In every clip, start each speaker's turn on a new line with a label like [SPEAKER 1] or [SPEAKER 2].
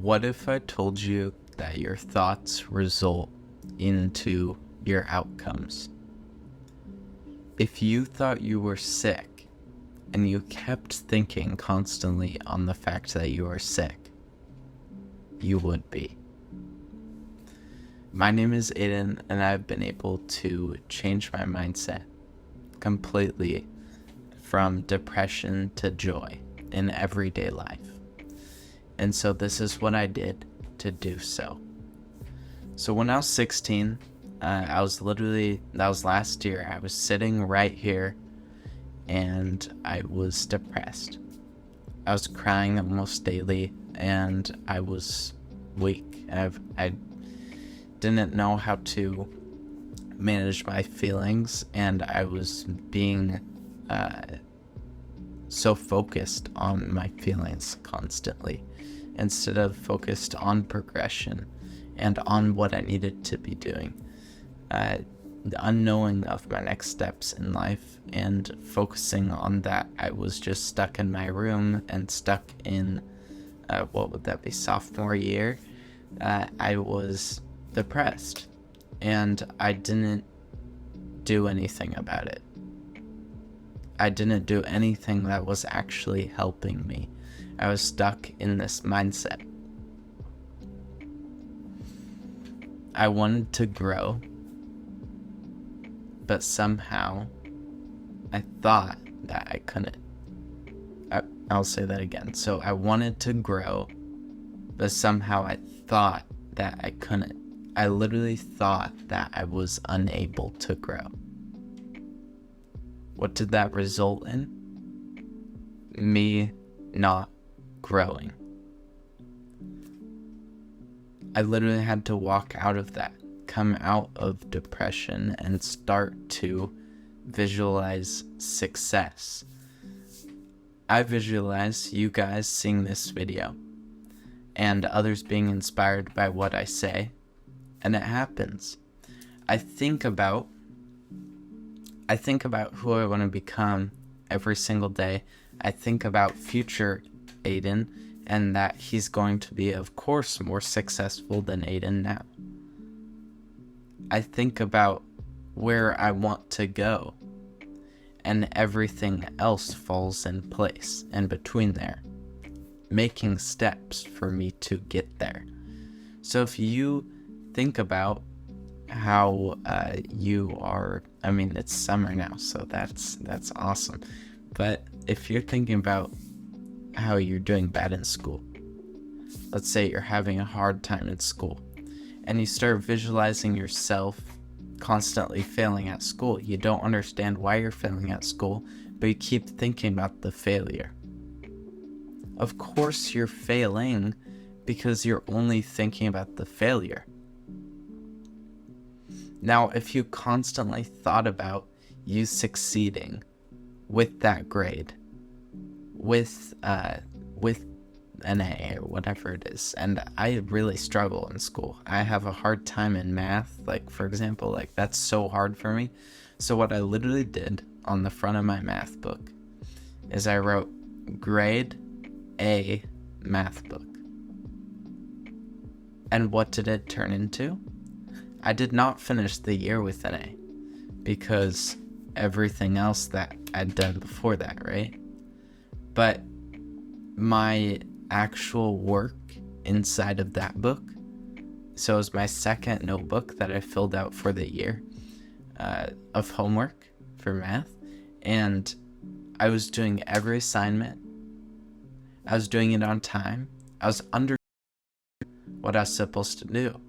[SPEAKER 1] What if I told you that your thoughts result into your outcomes? If you thought you were sick and you kept thinking constantly on the fact that you are sick, you would be. My name is Aiden, and I've been able to change my mindset completely from depression to joy in everyday life. And so this is what I did to do so. So when I was 16, that was last year, I was sitting right here and I was depressed. I was crying almost daily and I was weak. I didn't know how to manage my feelings, and I was being so focused on my feelings constantly instead of focused on progression and on what I needed to be doing. The unknowing of my next steps in life and focusing on that, I was just stuck in my room and stuck in, sophomore year. I was depressed and I didn't do anything about it. I didn't do anything that was actually helping me. I was stuck in this mindset. I wanted to grow, but somehow I thought that I couldn't. I'll say that again. So I wanted to grow, but somehow I thought that I couldn't. I literally thought that I was unable to grow. What did that result in? Me not growing. I literally had to walk out of that, come out of depression, and start to visualize success. I visualize you guys seeing this video and others being inspired by what I say, and it happens. I think about who I want to become every single day. I think about future Aiden and that he's going to be, of course, more successful than Aiden now. I think about where I want to go, and everything else falls in place in between there, making steps for me to get there. So if you think about how you are, it's summer now, so that's awesome. But if you're thinking about how you're doing bad in school, let's say you're having a hard time in school, and you start visualizing yourself constantly failing at school. You don't understand why you're failing at school, but you keep thinking about the failure. Of course you're failing because you're only thinking about the failure. Now, if you constantly thought about you succeeding with that grade, with an A or whatever it is, and I really struggle in school. I have a hard time in math, for example, that's so hard for me. So what I literally did on the front of my math book is I wrote grade A math book. And what did it turn into? I did not finish the year with an A because everything else that I'd done before that, right? But my actual work inside of that book, so it was my second notebook that I filled out for the year of homework for math, and I was doing every assignment. I was doing it on time. I was under what I was supposed to do.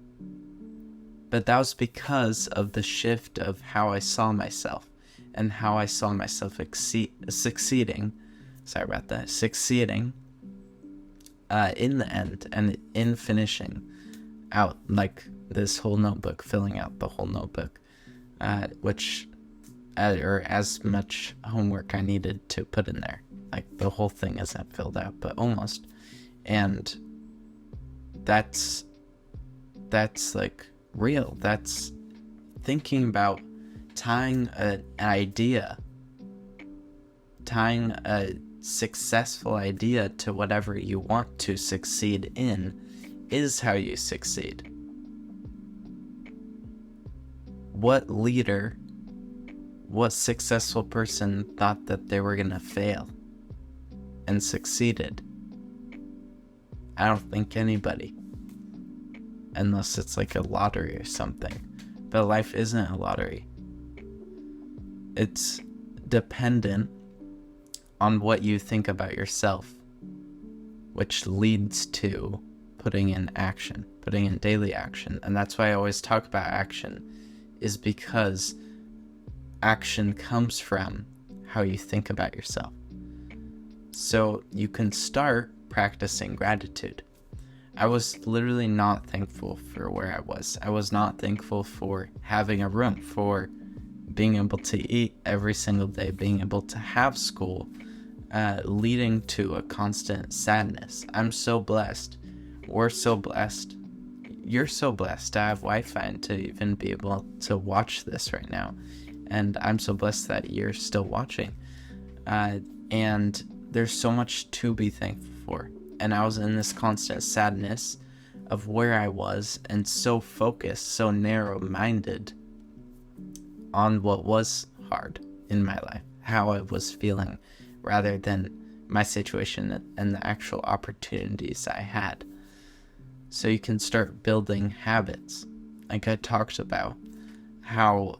[SPEAKER 1] But that was because of the shift of how I saw myself and how I saw myself succeeding in the end and in finishing out this whole notebook, filling out the whole notebook, or as much homework I needed to put in there. The whole thing isn't filled out, but almost. And that's real. That's thinking about tying a successful idea to whatever you want to succeed in is how you succeed. What leader, what successful person thought that they were going to fail and succeeded? I don't think anybody. Unless it's like a lottery or something. But life isn't a lottery. It's dependent on what you think about yourself, which leads to putting in action, putting in daily action. And that's why I always talk about action, is because action comes from how you think about yourself. So you can start practicing gratitude. I was literally not thankful for where I was. I was not thankful for having a room, for being able to eat every single day, being able to have school, leading to a constant sadness. I'm so blessed. We're so blessed. You're so blessed to have Wi-Fi and to even be able to watch this right now. And I'm so blessed that you're still watching. And there's so much to be thankful for. And I was in this constant sadness of where I was, and so focused, so narrow-minded on what was hard in my life, how I was feeling, rather than my situation and the actual opportunities I had. So you can start building habits. Like I talked about, how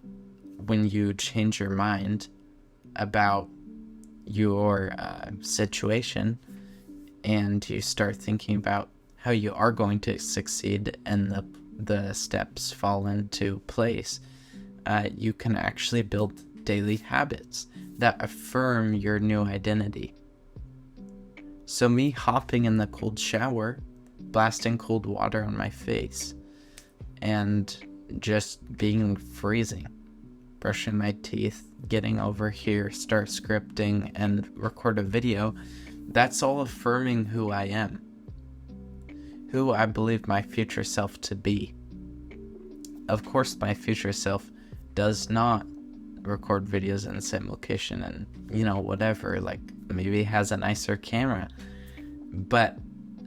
[SPEAKER 1] when you change your mind about your situation, and you start thinking about how you are going to succeed and the steps fall into place, you can actually build daily habits that affirm your new identity. So me hopping in the cold shower, blasting cold water on my face, and just being freezing, brushing my teeth, getting over here, start scripting, and record a video, that's all affirming who I am, who I believe my future self to be. Of course, my future self does not record videos in the same location and, whatever, like maybe has a nicer camera, but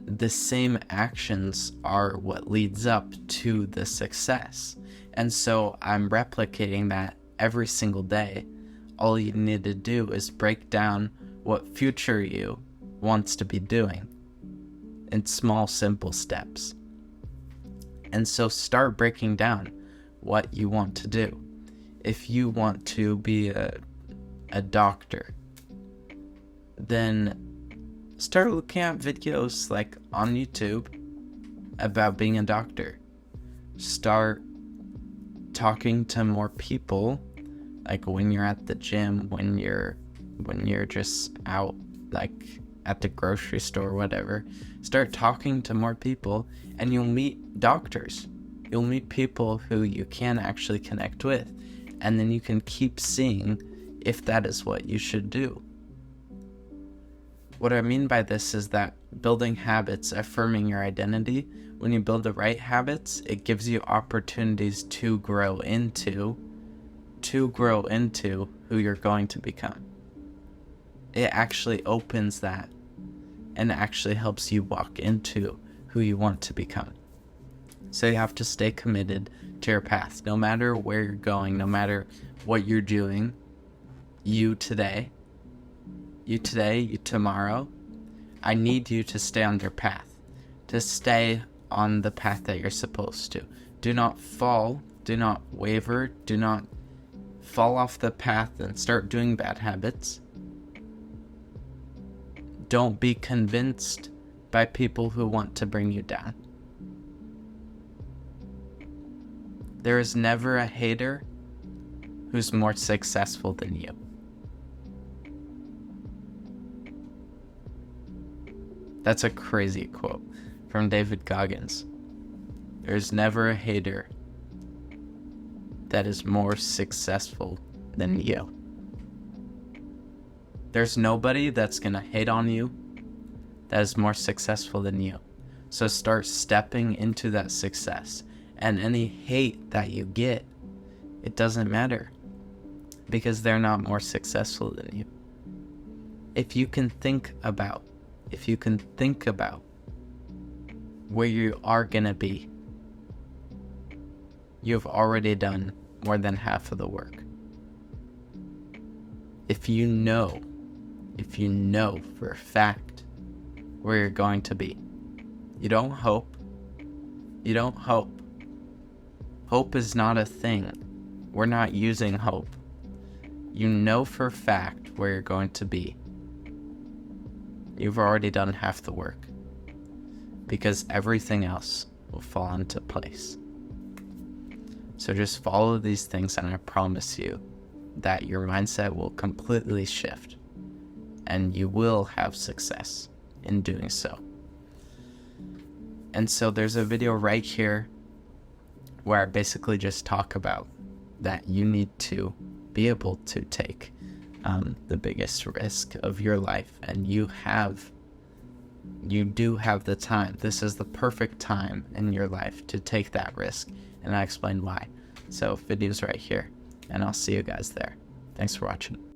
[SPEAKER 1] the same actions are what leads up to the success. And so I'm replicating that every single day. All you need to do is break down what future you wants to be doing in small, simple steps. And so start breaking down what you want to do. If you want to be a doctor, then start looking at videos like on YouTube about being a doctor. Start talking to more people, like when you're at the gym, when you're just out, like at the grocery store or whatever. Start talking to more people, and you'll meet doctors. You'll meet people who you can actually connect with, and then you can keep seeing if that is what you should do. What I mean by this is that building habits, affirming your identity, when you build the right habits, it gives you opportunities to grow into who you're going to become. It actually opens that and actually helps you walk into who you want to become. So you have to stay committed to your path, no matter where you're going, no matter what you're doing. You today, you tomorrow, I need you to stay on your path, to stay on the path that you're supposed to. Do not fall, do not waver, do not fall off the path and start doing bad habits. Don't be convinced by people who want to bring you down. There is never a hater who's more successful than you. That's a crazy quote from David Goggins. There's never a hater that is more successful than you. There's nobody that's gonna hate on you that is more successful than you. So start stepping into that success. And any hate that you get, it doesn't matter, because they're not more successful than you. If you can think about where you are gonna be. You've already done more than half of the work. If you know for a fact where you're going to be, you don't hope. Hope is not a thing. We're not using hope. You know for a fact where you're going to be. You've already done half the work, because everything else will fall into place. So just follow these things, and I promise you that your mindset will completely shift, and you will have success in doing so. And so there's a video right here where I basically just talk about that you need to be able to take the biggest risk of your life, and you do have the time. This is the perfect time in your life to take that risk, and I explain why. So video's right here, and I'll see you guys there. Thanks for watching.